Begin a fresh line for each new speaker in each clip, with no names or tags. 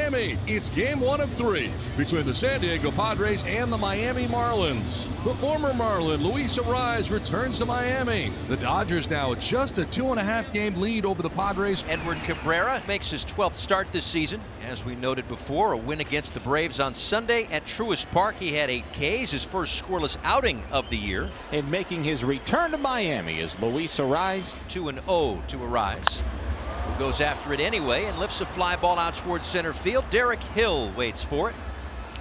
Miami. It's game 1 of 3 between the San Diego Padres and the Miami Marlins. The former Marlin, Luis Arraez, returns to Miami. The Dodgers now just a 2.5-game lead over the Padres.
Edward Cabrera makes his 12th start this season. As we noted before, a win against the Braves on Sunday at Truist Park. He had 8 Ks, his first scoreless outing of the year.
And making his return to Miami is Luis Arraez.
2-0 to Arraez, who goes after it anyway and lifts a fly ball out towards center field. Derek Hill waits for it,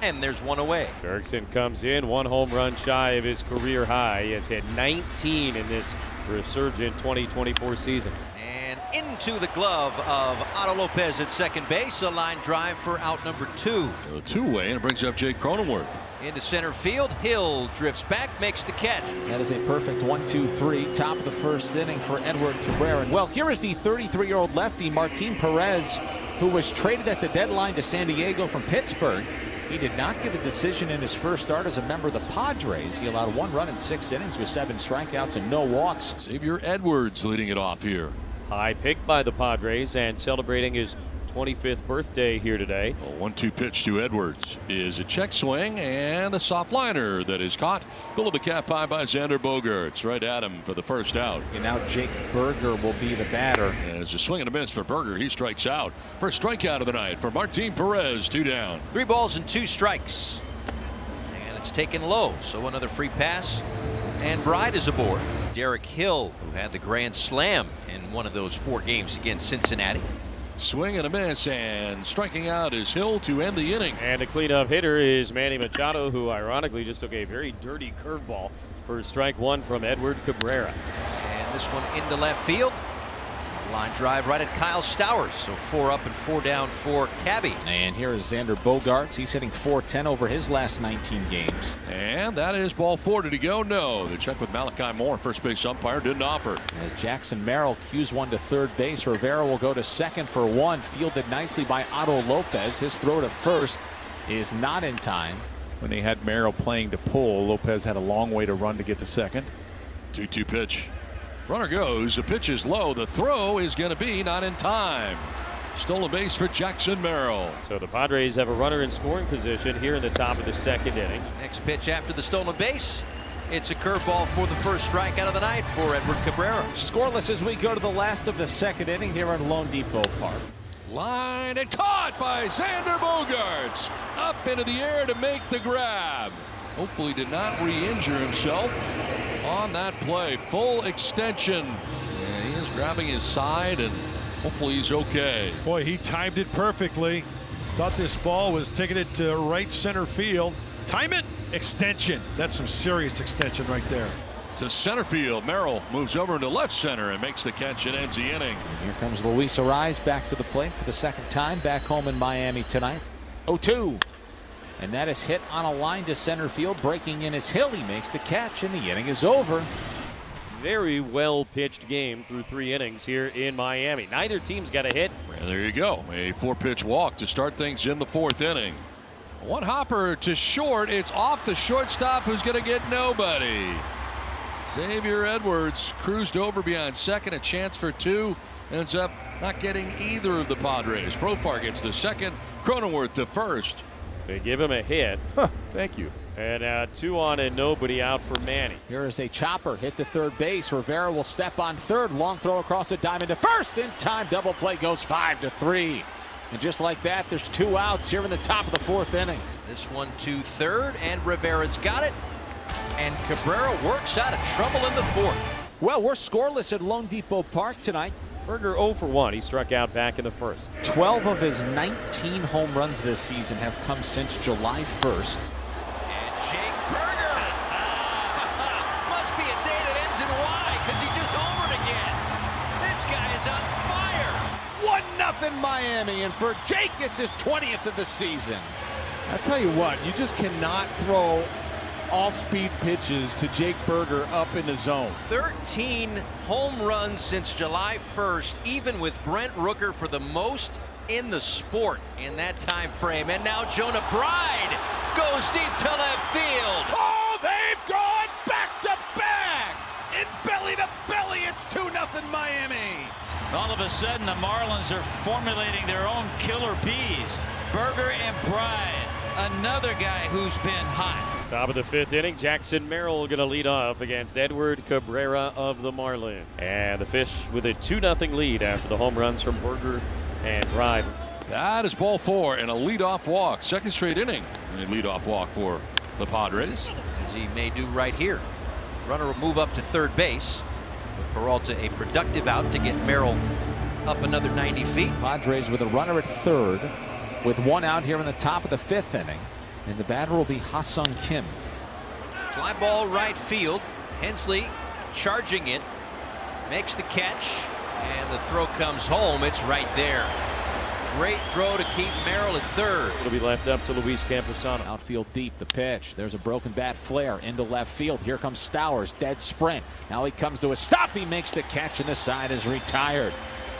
and there's one away.
Bergson comes in 1 home run shy of his career high. He has hit 19 in this resurgent 2024 season.
And into the glove of Otto Lopez at second base. A line drive for out number 2.
A two-way, and it brings up Jake Cronenworth.
Into center field. Hill drifts back, makes the catch.
That is a perfect 1-2-3. Top of the first inning for Edward Cabrera. Well, here is the 33-year-old lefty, Martin Perez, who was traded at the deadline to San Diego from Pittsburgh. He did not get a decision in his first start as a member of the Padres. He allowed 1 run in 6 innings with 7 strikeouts and no walks.
Xavier Edwards leading it off here.
High pick by the Padres and celebrating his 25th birthday here today.
A 1-2 pitch to Edwards is a check swing and a soft liner that is caught below the cap high by Xander Bogaerts. Right at him for the first out.
And now Jake Burger will be the batter.
As a swing and a miss for Burger, he strikes out. First strikeout of the night for Martin Perez. 2 down.
3 balls and 2 strikes. And it's taken low, so another free pass. And Bride is aboard. Derek Hill, who had the grand slam in one of those 4 games against Cincinnati.
Swing and a miss, and striking out is Hill to end the inning.
And the cleanup hitter is Manny Machado, who ironically just took a very dirty curveball for strike 1 from Edward Cabrera.
And this one into left field. Line drive right at Kyle Stowers. So 4 up and 4 down for Cabby.
And here is Xander Bogaerts. He's hitting .410 over his last 19 games.
And that is ball 4. Did he go? No. The check with Malachi Moore. First base umpire didn't offer.
As Jackson Merrill cues one to third base, Rivera will go to second for 1. Fielded nicely by Otto Lopez. His throw to first is not in time.
When they had Merrill playing to pull, Lopez had a long way to run to get to second.
2-2 pitch. Runner goes. The pitch is low. The throw is going to be not in time. Stolen base for Jackson Merrill.
So the Padres have a runner in scoring position here in the top of the 2nd inning.
Next pitch after the stolen base. It's a curveball for the first strikeout of the night for Edward Cabrera.
Scoreless as we go to the last of the 2nd inning here in Lone Depot Park.
Line and caught by Xander Bogaerts. Up into the air to make the grab. Hopefully did not re-injure himself on that play. Full extension. And he is grabbing his side, and hopefully he's okay.
Boy, he timed it perfectly. Thought this ball was ticketed to right center field. Time it. Extension. That's some serious extension right there.
To center field. Merrill moves over into left center and makes the catch and ends the inning.
And here comes Luis Arraez back to the plate for the 2nd time back home in Miami tonight. 0-2. And that is hit on a line to center field. Breaking in is Hill. He makes the catch, and the inning is over.
Very well pitched game through 3 innings here in Miami. Neither team's got a hit.
Well, there you go. A 4-pitch walk to start things in the 4th inning. One hopper to short. It's off the shortstop, who's going to get nobody. Xavier Edwards cruised over beyond second. A chance for 2. Ends up not getting either of the Padres. Profar gets the second. Cronenworth to first.
They give him a hit.
Thank you.
And 2 on and nobody out for Manny.
Here is a chopper hit to third base. Rivera will step on third. Long throw across the diamond to first. In time, double play goes 5-3. And just like that, there's 2 outs here in the top of the 4th inning.
This one to third, and Rivera's got it. And Cabrera works out of trouble in the 4th.
Well, we're scoreless at Lone Depot Park tonight.
Burger 0 for 1. He struck out back in the 1st.
12 of his 19 home runs this season have come since July 1st.
And Jake Burger. Must be a day that ends in Y, because he just homered again. This guy is on fire.
1-0 Miami, and for Jake, it's his 20th of the season.
I tell you what, you just cannot throw off-speed pitches to Jake Burger up in the zone.
13 home runs since July 1st, even with Brent Rooker for the most in the sport in that time frame. And now Jonah Bride goes deep to left field.
Oh, they've gone back to back! In belly to belly, it's 2-0 Miami.
All of a sudden, the Marlins are formulating their own killer bees. Berger and Bride, another guy who's been hot.
Top of the 5th inning, Jackson Merrill going to lead off against Edward Cabrera of the Marlins. And the Fish with a 2-0 lead after the home runs from Berger and Bride.
That is ball 4 and a leadoff walk. Second straight inning. A leadoff walk for the Padres.
As he may do right here. Runner will move up to third base. But Peralta a productive out to get Merrill up another 90 feet.
Padres with a runner at third with 1 out here in the top of the 5th inning. And the batter will be Ha-Sung Kim.
Fly ball right field. Hensley charging it. Makes the catch. And the throw comes home. It's right there. Great throw to keep Merrill at third.
It'll be left up to Luis Camposano.
Outfield deep, the pitch. There's a broken bat flare into left field. Here comes Stowers, dead sprint. Now he comes to a stop. He makes the catch and the side is retired.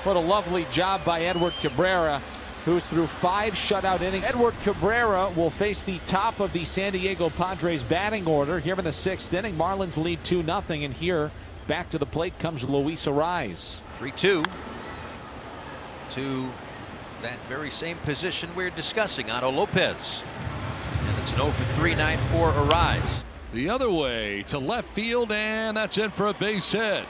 What a lovely job by Edward Cabrera, who's through 5 shutout innings. Edward Cabrera will face the top of the San Diego Padres batting order here in the 6th inning. Marlins lead 2-0, and here back to the plate comes Luis Arraez.
3-2 to that very same position we're discussing, Otto Lopez. And it's an 0 for 3 night for Arraez.
The other way to left field, and that's in for a base hit.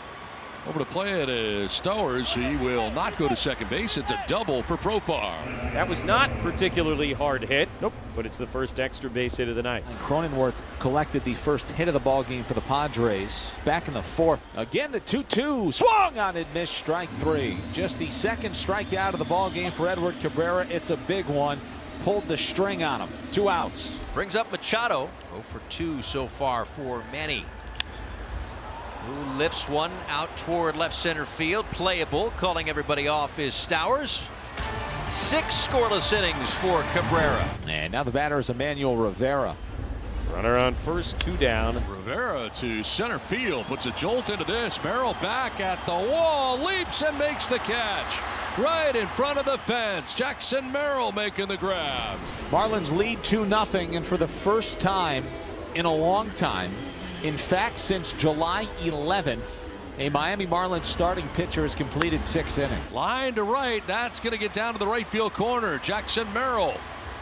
Over to play it is Stowers. He will not go to second base. It's a double for Profar.
That was not particularly hard hit. Nope. But it's the first extra base hit of the night.
And Cronenworth collected the first hit of the ball game for the Padres. Back in the 4th. Again, the 2-2. Swung on it, missed, strike 3. Just the second strikeout of the ball game for Edward Cabrera. It's a big one. Pulled the string on him. 2 outs.
Brings up Machado. 0 for 2 so far for Manny, who lifts one out toward left center field. Playable. Calling everybody off is Stowers. 6 scoreless innings for Cabrera.
And now the batter is Emmanuel Rivera.
Runner on first, 2 down.
Rivera to center field, puts a jolt into this. Merrill back at the wall, leaps and makes the catch. Right in front of the fence. Jackson Merrill making the grab.
Marlins lead 2-0, and for the first time in a long time, in fact since July 11th, a Miami Marlins starting pitcher has completed 6 innings.
Line to right, that's going to get down to the right field corner. Jackson Merrill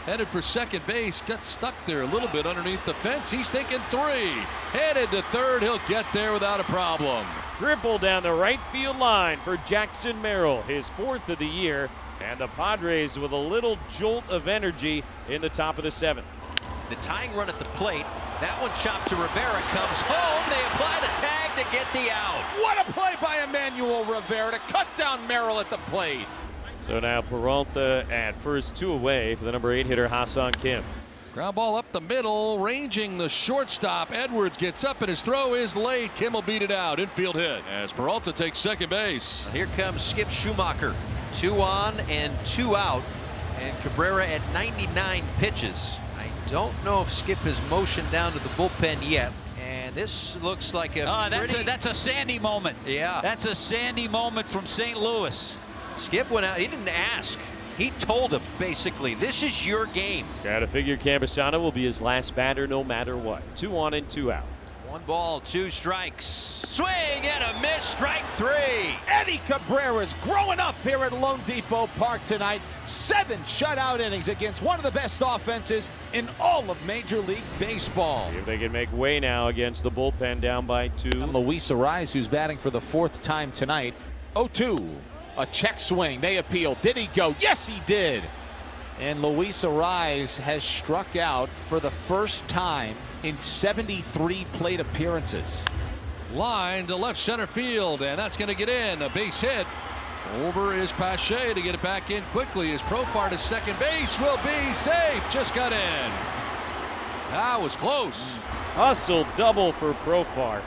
headed for second base, got stuck there a little bit underneath the fence. He's thinking 3. Headed to third, he'll get there without a problem.
Triple down the right field line for Jackson Merrill, his 4th of the year. And the Padres with a little jolt of energy in the top of the 7th.
The tying run at the plate. That one chopped to Rivera, comes home. They apply the tag to get the out.
What a play by Emmanuel Rivera to cut down Merrill at the plate.
So now Peralta at first, 2 away for the number 8 hitter Ha-Sung Kim.
Ground ball up the middle, ranging the shortstop. Edwards gets up and his throw is late. Kim will beat it out. Infield hit as Peralta takes second base.
Here comes Skip Schumacher. 2 on and 2 out. And Cabrera at 99 pitches. I don't know if Skip has motioned down to the bullpen yet. And this looks like a
that's a Sandy moment.
Yeah.
That's a Sandy moment from St. Louis.
Skip went out. He didn't ask. He told him, basically, this is your game.
Gotta figure Camposano will be his last batter no matter what. 2 on and 2 out.
1 ball, 2 strikes. Swing and a miss, strike 3.
Eddie Cabrera's growing up here at Lone Depot Park tonight. 7 shutout innings against one of the best offenses in all of Major League Baseball.
See if they can make way now against the bullpen down by 2.
And Luis Arraez, who's batting for the 4th time tonight. 0-2. A check swing. They appeal. Did he go? Yes, he did. And Luis Arraez has struck out for the first time in 73 plate appearances.
Line to left center field, and that's going to get in. A base hit. Over is Pache to get it back in quickly. His Profar to second base will be safe. Just got in. That was close.
Hustle double for Profar.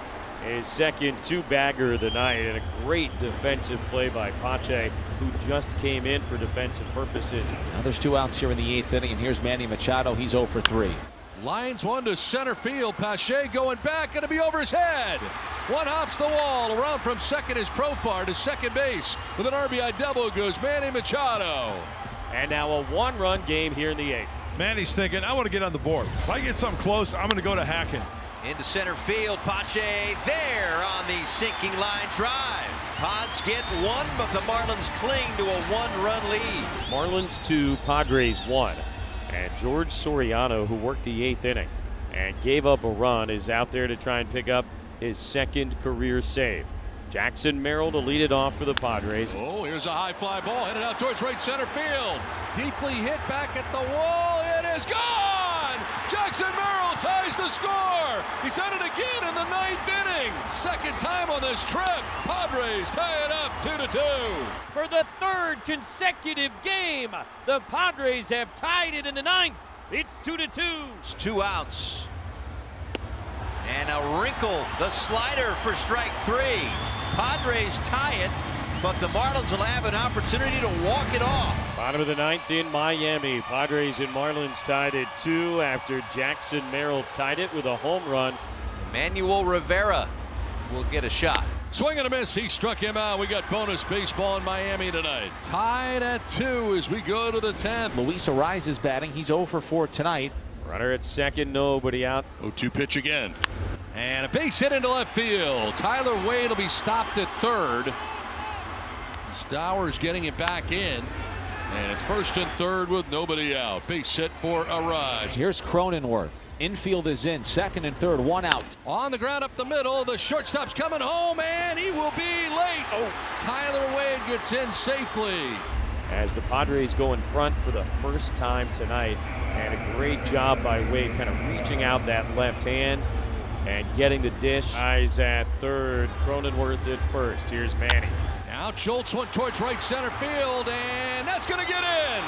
His second 2-bagger of the night, and a great defensive play by Pache, who just came in for defensive purposes.
Now there's 2 outs here in the 8th inning, and here's Manny Machado. He's 0 for 3.
Lines one to center field. Pache going back, going to be over his head. One hops the wall. Around from second is Profar to second base. With an RBI double goes Manny Machado.
And now a 1-run game here in the 8th.
Manny's thinking, I want to get on the board. If I get something close, I'm going to go to Hacken.
Into center field, Pache there on the sinking line drive. Pods get one, but the Marlins cling to a one-run lead.
Marlins 2, Padres 1. And George Soriano, who worked the 8th inning and gave up a run, is out there to try and pick up his second career save. Jackson Merrill to lead it off for the Padres.
Oh, here's a high fly ball headed out towards right center field. Deeply hit back at the wall. It is gone! Jackson Merrill ties the score. He's done it again in the 9th inning. Second time on this trip. Padres tie it up 2-2.
For the 3rd consecutive game, the Padres have tied it in the 9th. It's 2-2.
It's 2 outs. And a wrinkle, the slider for strike 3. Padres tie it, but the Marlins will have an opportunity to walk it off.
Bottom of the 9th in Miami. Padres and Marlins tied at 2 after Jackson Merrill tied it with a home run.
Manuel Rivera will get a shot.
Swing and a miss. He struck him out. We got bonus baseball in Miami tonight. Tied at 2 as we go to the 10th.
Luis Arraez is batting. He's 0 for 4 tonight.
Runner at second, nobody out.
0-2 pitch again. And a base hit into left field. Tyler Wade will be stopped at third. Stowers getting it back in. And it's first and third with nobody out. Base hit for Arraez.
Here's Cronenworth. Infield is in. Second and third. 1 out.
On the ground up the middle. The shortstop's coming home and he will be late. Oh, Tyler Wade gets in safely.
As the Padres go in front for the first time tonight. And a great job by Wade kind of reaching out that left hand and getting the dish. Eyes at third. Cronenworth at first. Here's Manny.
Now jolts one towards right center field, and that's going to get in.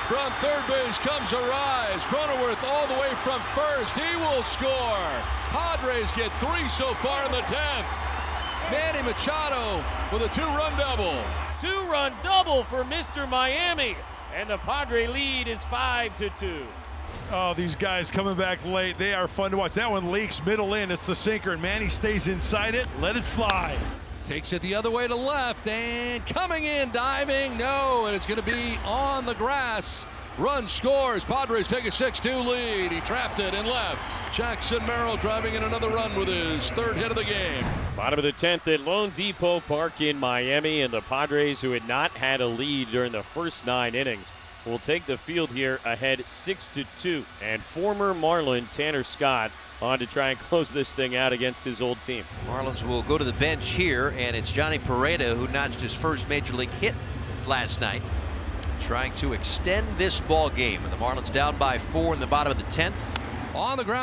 From third base comes Arraez. Cronenworth all the way from first. He will score. Padres get 3 so far in the 10th. Manny Machado with a 2-run double.
2-run double for Mr. Miami. And the Padre lead is 5-2.
Oh, these guys coming back late. They are fun to watch. That one leaks middle in. It's the sinker, and Manny stays inside it. Let it fly.
Takes it the other way to left, and coming in, diving, no, and it's going to be on the grass. Run scores. Padres take a 6-2 lead. He trapped it and left. Jackson Merrill driving in another run with his 3rd hit of the game.
Bottom of the 10th at Lone Depot Park in Miami, and the Padres, who had not had a lead during the first 9 innings, will take the field here ahead 6-2. And former Marlin Tanner Scott on to try and close this thing out against his old team.
Marlins will go to the bench here, and it's Johnny Pereda who notched his first major league hit last night, trying to extend this ball game. And the Marlins down by 4 in the bottom of the 10th.
On the ground.